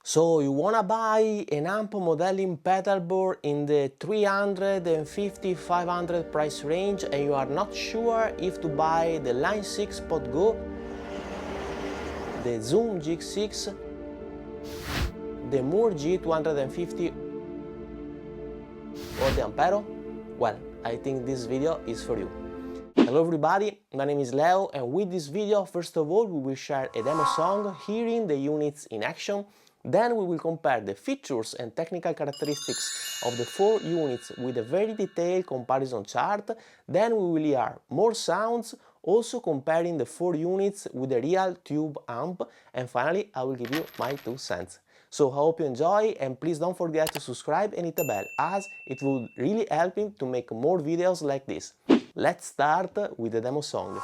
So you wanna buy an amp modeling pedalboard in the 350-500 price range and you are not sure if to buy the Line 6 Pod Go, the Zoom GX6, the Mooer GE 250 or the Ampero? Well, I think this video is for you. Hello everybody, my name is Leo, and with this video, first of all, we will share a demo song hearing the units in action. Then we will compare the features and technical characteristics of the 4 units with a very detailed comparison chart. Then we will hear more sounds, also comparing the 4 units with a real tube amp. And finally, I will give you my 2 cents. So I hope you enjoy, and please don't forget to subscribe and hit the bell, as it would really help me to make more videos like this. Let's start with the demo song.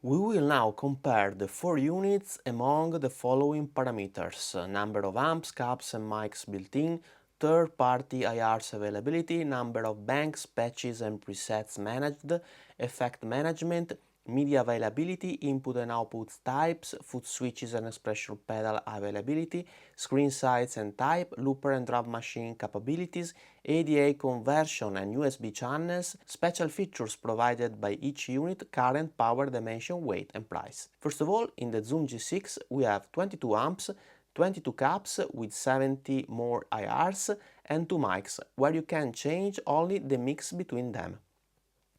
We will now compare the 4 units among the following parameters: number of amps, cabs and mics built-in, third-party IRs availability, number of banks, patches and presets managed, effect management, media availability, input and output types, foot switches and expression pedal availability, screen size and type, looper and drum machine capabilities, ADA conversion and USB channels, special features provided by each unit, current, power, dimension, weight and price. First of all, in the Zoom G6 we have 22 amps, 22 cabs with 70 more IRs and 2 mics, where you can change only the mix between them.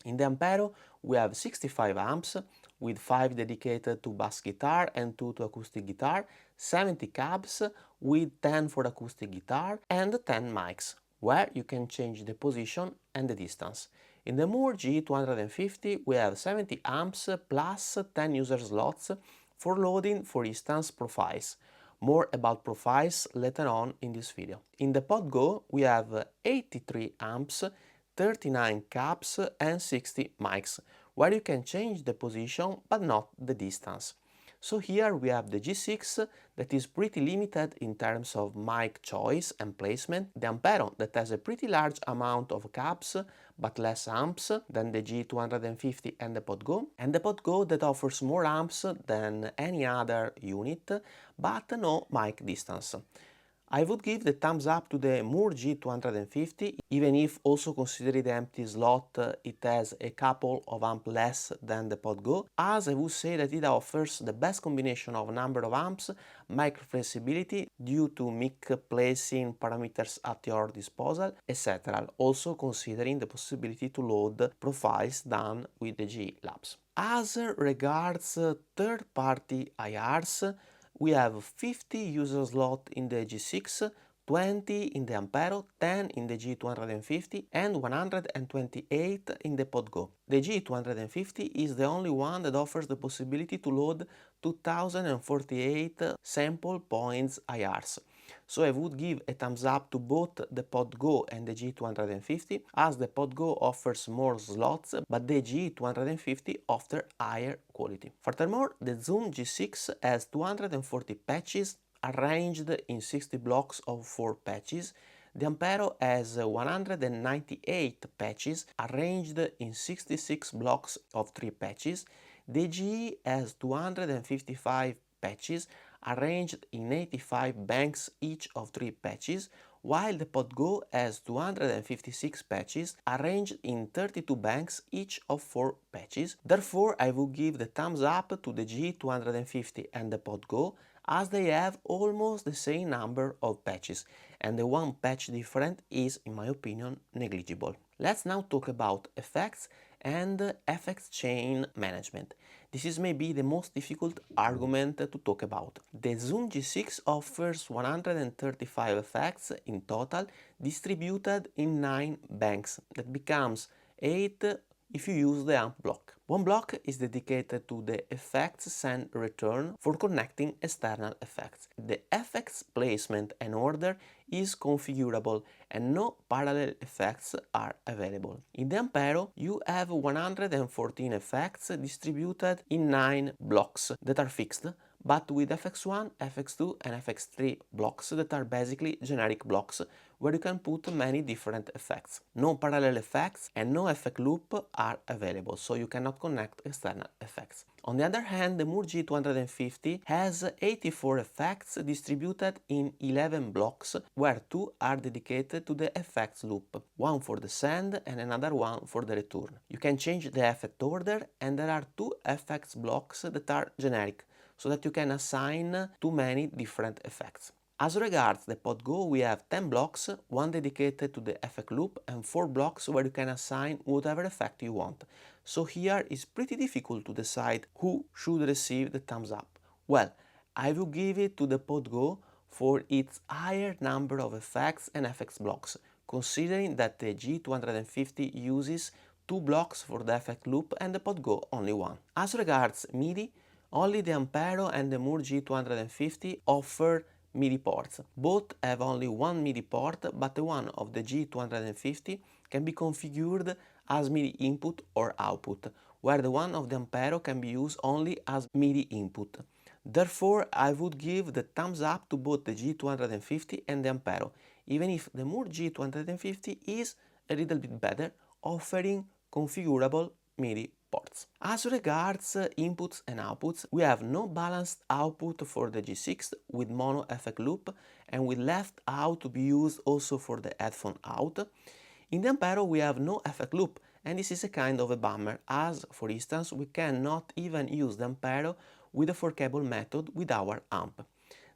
In the Ampero we have 65 amps with 5 dedicated to bass guitar and 2 to acoustic guitar, 70 cabs with 10 for acoustic guitar and 10 mics, where you can change the position and the distance. In the Mooer GE 250 we have 70 amps plus 10 user slots for loading, for instance, profiles. More about profiles later on in this video. In the Pod Go we have 83 amps, 39 cabs and 60 mics, where you can change the position but not the distance. So here we have the G6 that is pretty limited in terms of mic choice and placement, the Ampero that has a pretty large amount of cabs but less amps than the G250 and the Pod Go, and the Pod Go that offers more amps than any other unit but no mic distance. I would give the thumbs up to the Mooer G250, even if, also considering the empty slot, it has a couple of amps less than the Pod Go, as I would say that it offers the best combination of number of amps, mic flexibility due to mic placing parameters at your disposal, etc. Also considering the possibility to load profiles done with the GE Labs. As regards third-party IRs, we have 50 user slots in the G6, 20 in the Ampero, 10 in the G250 and 128 in the Pod Go. The G250 is the only one that offers the possibility to load 2048 sample points IRs. So I would give a thumbs up to both the Pod Go and the G250, as the Pod Go offers more slots, but the G250 offers higher quality. Furthermore, the Zoom G6 has 240 patches arranged in 60 blocks of 4 patches. The Ampero has 198 patches arranged in 66 blocks of 3 patches. The GE has 255 patches arranged in 85 banks each of 3 patches, while the PodGo has 256 patches arranged in 32 banks each of 4 patches. Therefore, I would give the thumbs up to the G250 and the PodGo, as they have almost the same number of patches, and the one patch difference is, in my opinion, negligible. Let's now talk about effects and effects chain management. This is maybe the most difficult argument to talk about. The Zoom G6 offers 135 effects in total, distributed in 9 banks. That becomes 8 if you use the amp block. One block is dedicated to the effects send return for connecting external effects. The effects placement and order is configurable and no parallel effects are available. In the Ampero, you have 114 effects distributed in 9 blocks that are fixed, but with FX1, FX2 and FX3 blocks that are basically generic blocks where you can put many different effects. No parallel effects and no effect loop are available, so you cannot connect external effects. On the other hand, the Mooer GE250 has 84 effects distributed in 11 blocks, where 2 are dedicated to the effects loop, one for the send and another one for the return. You can change the effect order, and there are 2 effects blocks that are generic, so that you can assign too many different effects. As regards the PodGo, we have 10 blocks, one dedicated to the effect loop and 4 blocks where you can assign whatever effect you want. So here it's pretty difficult to decide who should receive the thumbs up. Well, I will give it to the PodGo for its higher number of effects and effects blocks, considering that the G250 uses 2 blocks for the effect loop and the PodGo only 1. As regards MIDI, only the Ampero and the Mooer G250 offer MIDI ports. Both have only one MIDI port, but the one of the G250 can be configured as MIDI input or output, where the one of the Ampero can be used only as MIDI input. Therefore, I would give the thumbs up to both the G250 and the Ampero, even if the Mooer G250 is a little bit better, offering configurable MIDI ports. As regards inputs and outputs, we have no balanced output for the G6 with mono effect loop, and with left out to be used also for the headphone out. In the Ampero we have no effect loop, and this is a kind of a bummer, as for instance we cannot even use the Ampero with the 4-cable method with our amp.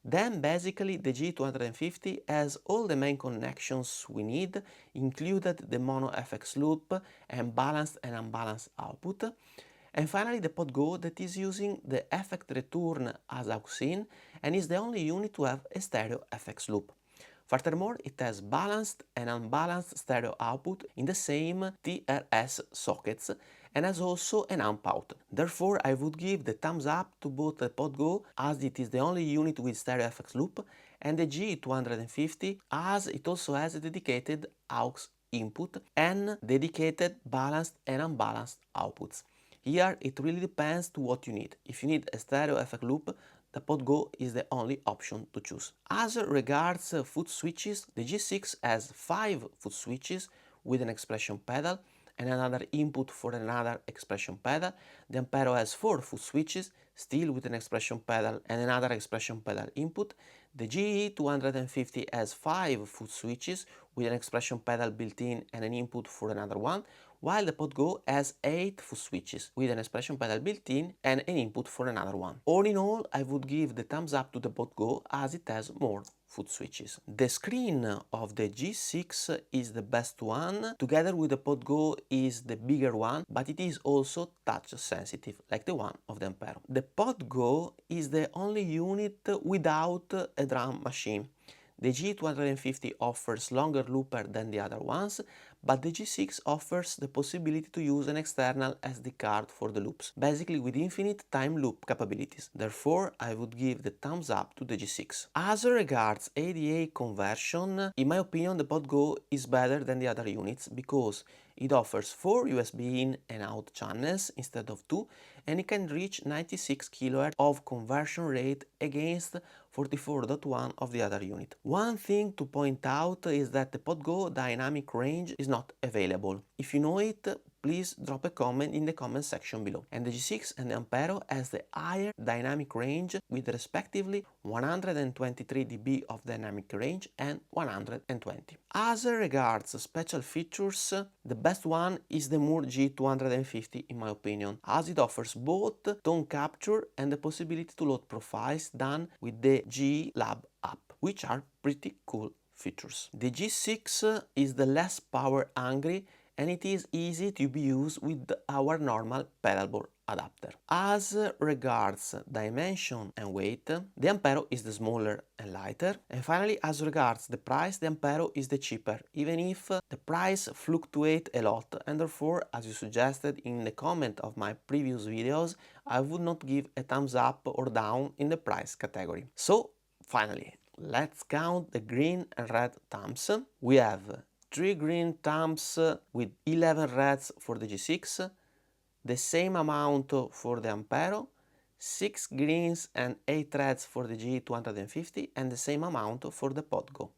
Then basically the G250 has all the main connections we need, included the mono FX loop and balanced and unbalanced output. And finally the PodGo that is using the effect return as aux-in and is the only unit to have a stereo FX loop. Furthermore, it has balanced and unbalanced stereo output in the same TRS sockets and has also an amp out. Therefore, I would give the thumbs up to both the PodGo, as it is the only unit with stereo FX loop, and the G250, as it also has a dedicated aux input and dedicated balanced and unbalanced outputs. Here it really depends to what you need. If you need a stereo effect loop, the PodGo is the only option to choose. As regards foot switches, the G6 has 5 foot switches with an expression pedal and another input for another expression pedal. The Ampero has 4 foot switches, still with an expression pedal and another expression pedal input. The GE250 has 5 foot switches with an expression pedal built in and an input for another one, while the PodGo has 8 foot switches with an expression pedal built in and an input for another one. All in all, I would give the thumbs up to the PodGo as it has more foot switches. The screen of the G6 is the best one, together with the PodGo is the bigger one, but it is also touch sensitive, like the one of the Ampero. The PodGo is the only unit without a drum machine. The G250 offers longer looper than the other ones, but the G6 offers the possibility to use an external SD card for the loops, basically with infinite time loop capabilities. Therefore, I would give the thumbs up to the G6. As regards ADA conversion, in my opinion the PodGo is better than the other units, because It offers 4 USB in and out channels instead of 2, and it can reach 96 kHz of conversion rate against 44.1 of the other unit. One thing to point out is that the PodGo dynamic range is not available. If you know it, please drop a comment in the comment section below. And the G6 and the Ampero has the higher dynamic range with respectively 123 dB of dynamic range and 120. As regards special features, the best one is the Mooer GE 250 in my opinion, as it offers both tone capture and the possibility to load profiles done with the GE Lab app, which are pretty cool features. The G6 is the less power hungry and it is easy to be used with our normal pedalboard adapter. As regards dimension and weight, the Ampero is the smaller and lighter. And finally, as regards the price, the Ampero is the cheaper, even if the price fluctuates a lot, and therefore, as you suggested in the comment of my previous videos, I would not give a thumbs up or down in the price category. So, finally, let's count the green and red thumbs. We have 3 green thumbs with 11 reds for the G6, the same amount for the Ampero, 6 greens and 8 reds for the G250, and the same amount for the PodGo.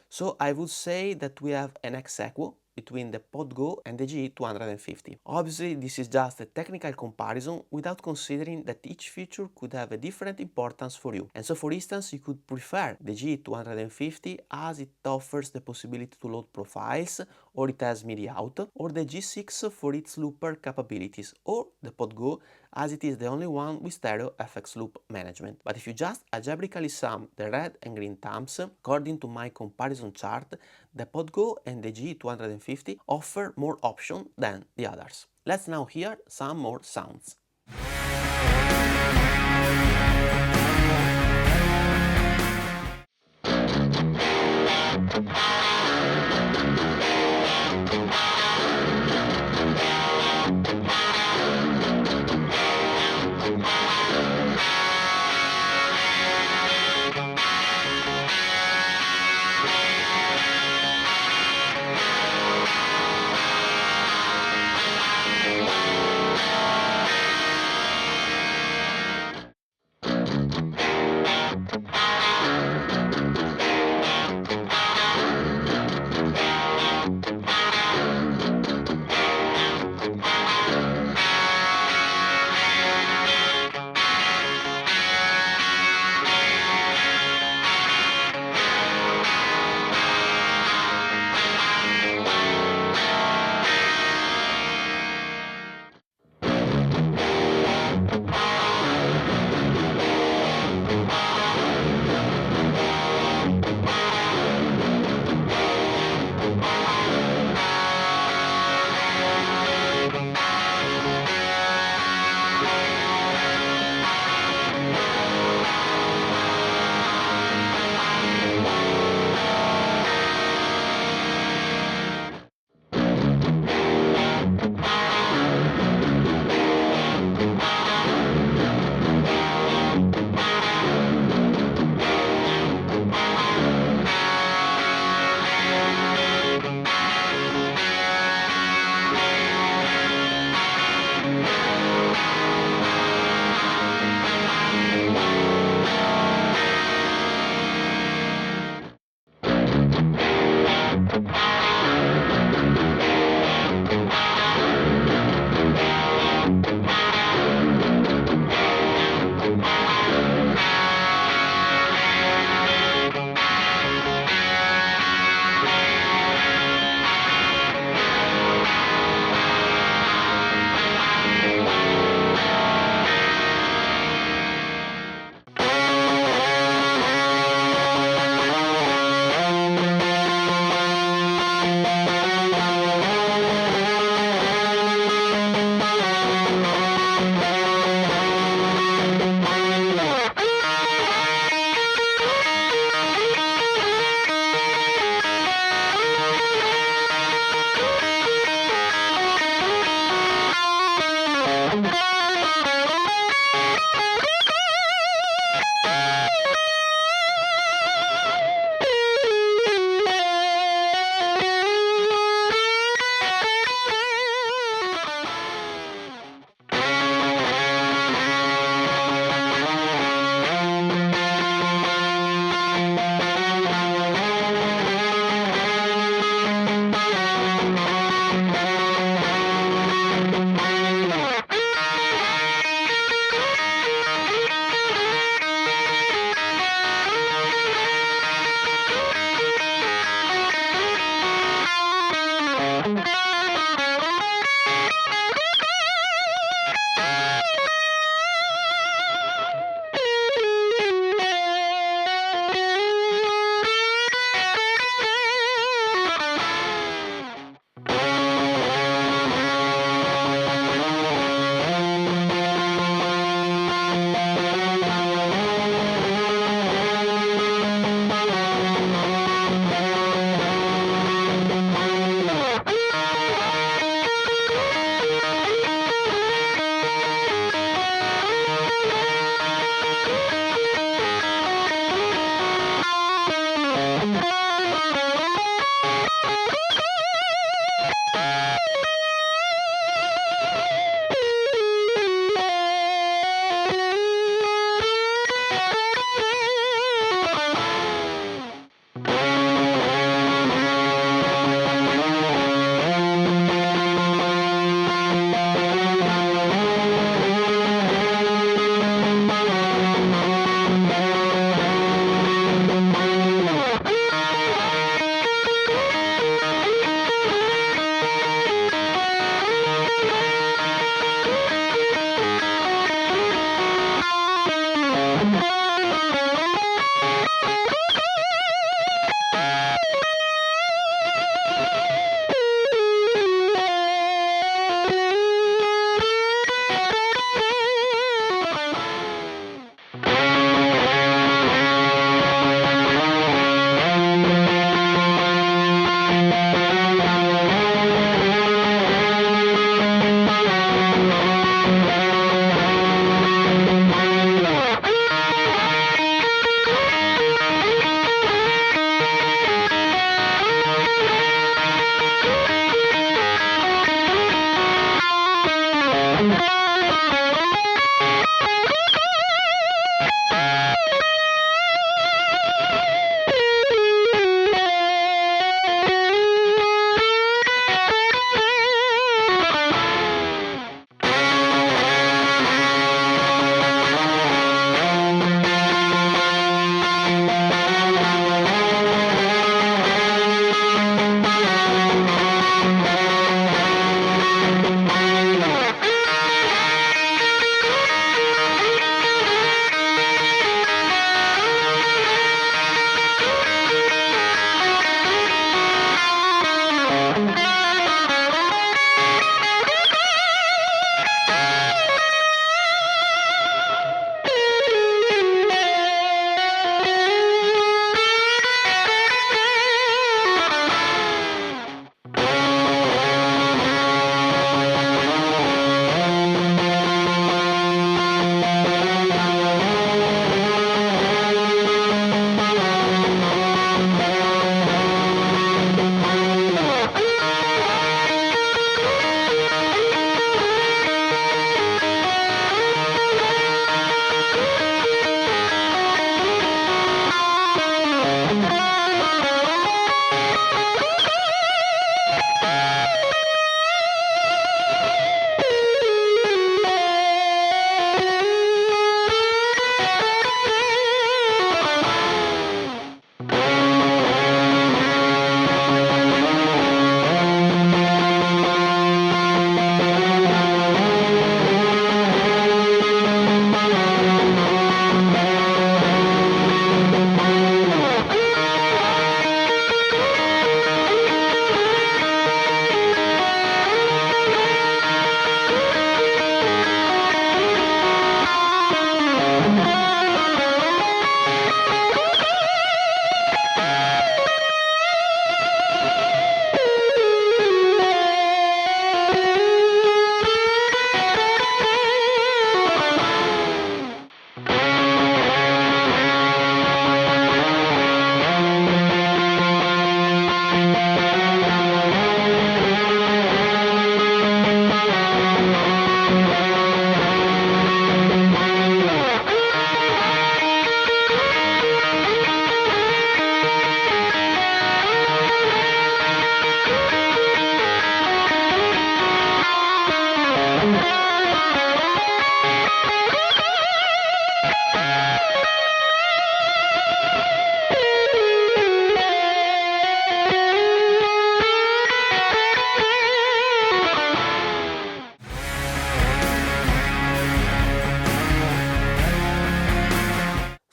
So I would say that we have an ex aequo between the PodGo and the G250. Obviously, this is just a technical comparison without considering that each feature could have a different importance for you. And so, for instance, you could prefer the G250 as it offers the possibility to load profiles, or it has MIDI out, or the G6 for its looper capabilities, or the PodGo as it is the only one with stereo FX loop management. But if you just algebraically sum the red and green thumbs, according to my comparison chart, the PodGo and the G250 offer more options than the others. Let's now hear some more sounds.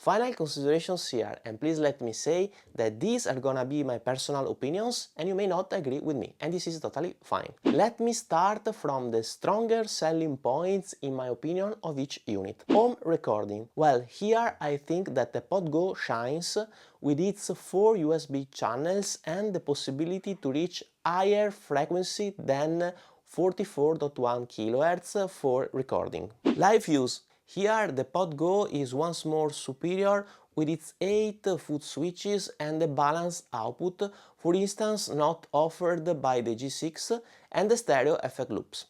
Final considerations here, and please let me say that these are gonna be my personal opinions and you may not agree with me, and this is totally fine. Let me start from the stronger selling points in my opinion of each unit. Home recording. Well, here I think that the Pod Go shines with its 4 USB channels and the possibility to reach higher frequency than 44.1 kHz for recording. Live use. Here the Pod Go is once more superior with its 8 foot switches and the balanced output, for instance not offered by the G6 and the stereo effect loops.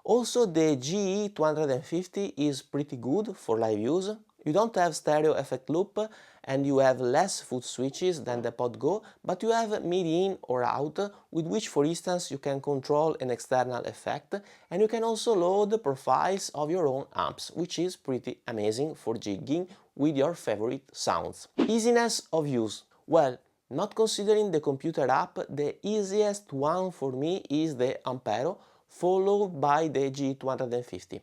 Also the GE 250 is pretty good for live use. You don't have stereo effect loop and you have less foot switches than the Pod Go, but you have MIDI in or out, with which for instance you can control an external effect, and you can also load profiles of your own amps, which is pretty amazing for jigging with your favorite sounds. Easiness of use. Well, not considering the computer app, the easiest one for me is the Ampero, followed by the G250.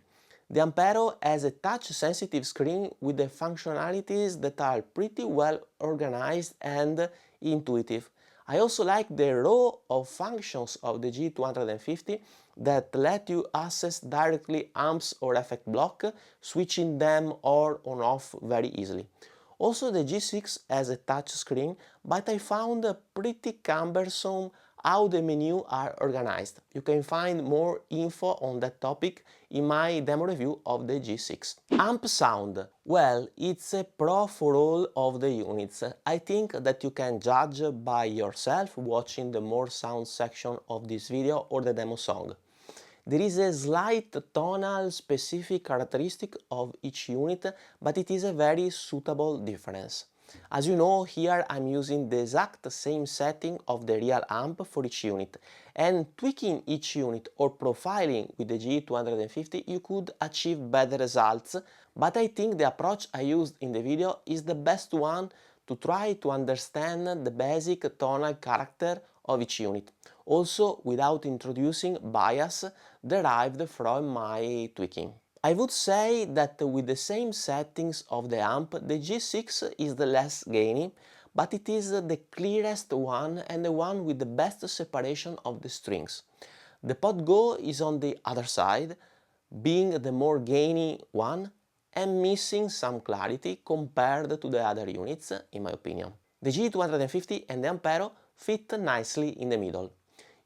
The Ampero has a touch-sensitive screen with the functionalities that are pretty well organized and intuitive. I also like the row of functions of the G250 that let you access directly amps or effect block, switching them on or off very easily. Also the G6 has a touch screen, but I found pretty cumbersome how the menus are organized. You can find more info on that topic in my demo review of the G6. Amp sound. Well, it's a pro for all of the units. I think that you can judge by yourself watching the more sound section of this video or the demo song. There is a slight tonal specific characteristic of each unit, but it is a very suitable difference. As you know, here I'm using the exact same setting of the real amp for each unit, and tweaking each unit or profiling with the G250 you could achieve better results, but I think the approach I used in the video is the best one to try to understand the basic tonal character of each unit, also without introducing bias derived from my tweaking. I would say that with the same settings of the amp, the G6 is the less gainy, but it is the clearest one and the one with the best separation of the strings. The Pod Go is on the other side, being the more gainy one and missing some clarity compared to the other units, in my opinion. The G250 and the Ampero fit nicely in the middle.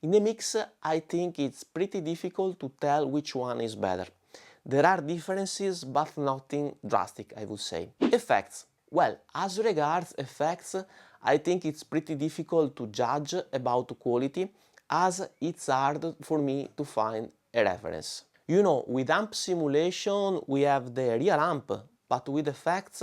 In the mix, I think it's pretty difficult to tell which one is better. There are differences, but nothing drastic, I would say. Effects. Well, as regards effects, I think it's pretty difficult to judge about quality, as it's hard for me to find a reference. You know, with amp simulation we have the real amp, but with effects,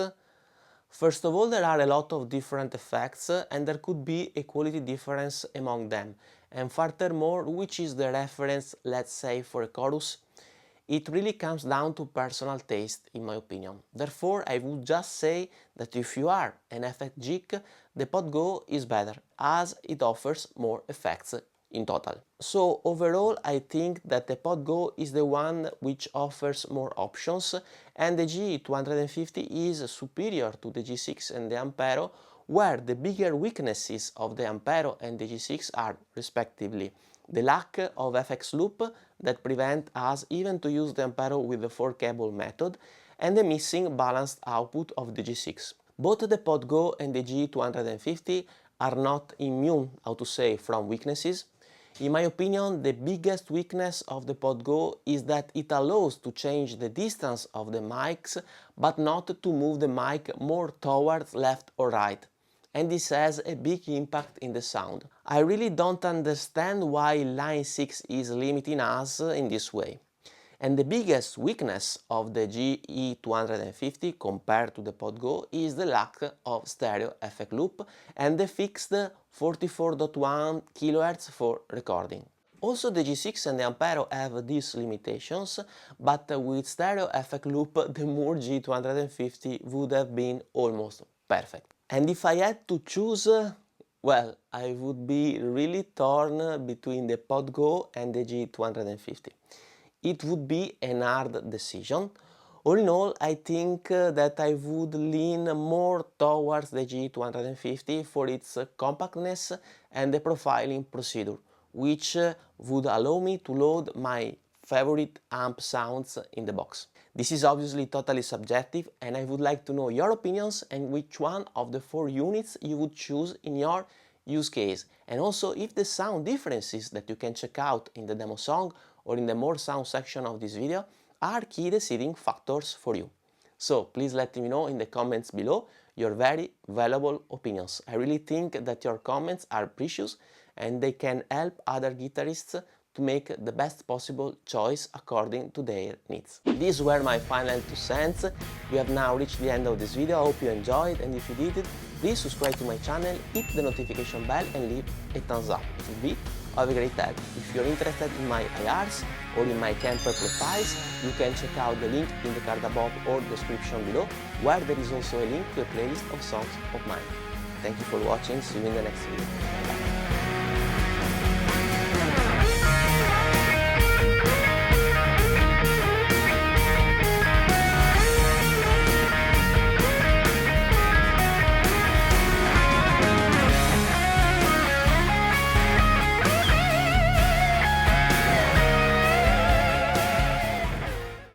first of all there are a lot of different effects and there could be a quality difference among them. And furthermore, which is the reference, let's say, for a chorus? It really comes down to personal taste, in my opinion. Therefore, I would just say that if you are an effect geek, the Pod Go is better, as it offers more effects in total. So overall, I think that the Pod Go is the one which offers more options, and the G250 is superior to the G6 and the Ampero, where the bigger weaknesses of the Ampero and the G6 are, respectively, the lack of FX loop that prevent us even to use the Ampero with the 4-cable method, and the missing balanced output of the G6. Both the Pod Go and the G250 are not immune, how to say, from weaknesses. In my opinion, the biggest weakness of the Pod Go is that it allows to change the distance of the mics, but not to move the mic more towards left or right. And this has a big impact in the sound. I really don't understand why Line 6 is limiting us in this way. And the biggest weakness of the GE250 compared to the Pod Go is the lack of stereo effect loop and the fixed 44.1 kHz for recording. Also the G6 and the Ampero have these limitations, but with stereo effect loop the Mooer G250 would have been almost perfect. And if I had to choose, well, I would be really torn between the Pod Go and the G250. It would be an hard decision. All in all, I think that I would lean more towards the GE250 for its compactness and the profiling procedure, which would allow me to load my favorite amp sounds in the box. This is obviously totally subjective, and I would like to know your opinions and which one of the 4 units you would choose in your use case, and also if the sound differences that you can check out in the demo song or in the more sound section of this video are key deciding factors for you. So please let me know in the comments below your very valuable opinions. I really think that your comments are precious and they can help other guitarists to make the best possible choice according to their needs. These were my final 2 cents. We have now reached the end of this video. I hope you enjoyed, and if you did, please subscribe to my channel, hit the notification bell and leave a thumbs up. It would be of a great help. If you're interested in my IRs or in my camper profiles, you can check out the link in the card above or description below, where there is also a link to a playlist of songs of mine. Thank you for watching, see you in the next video. Bye.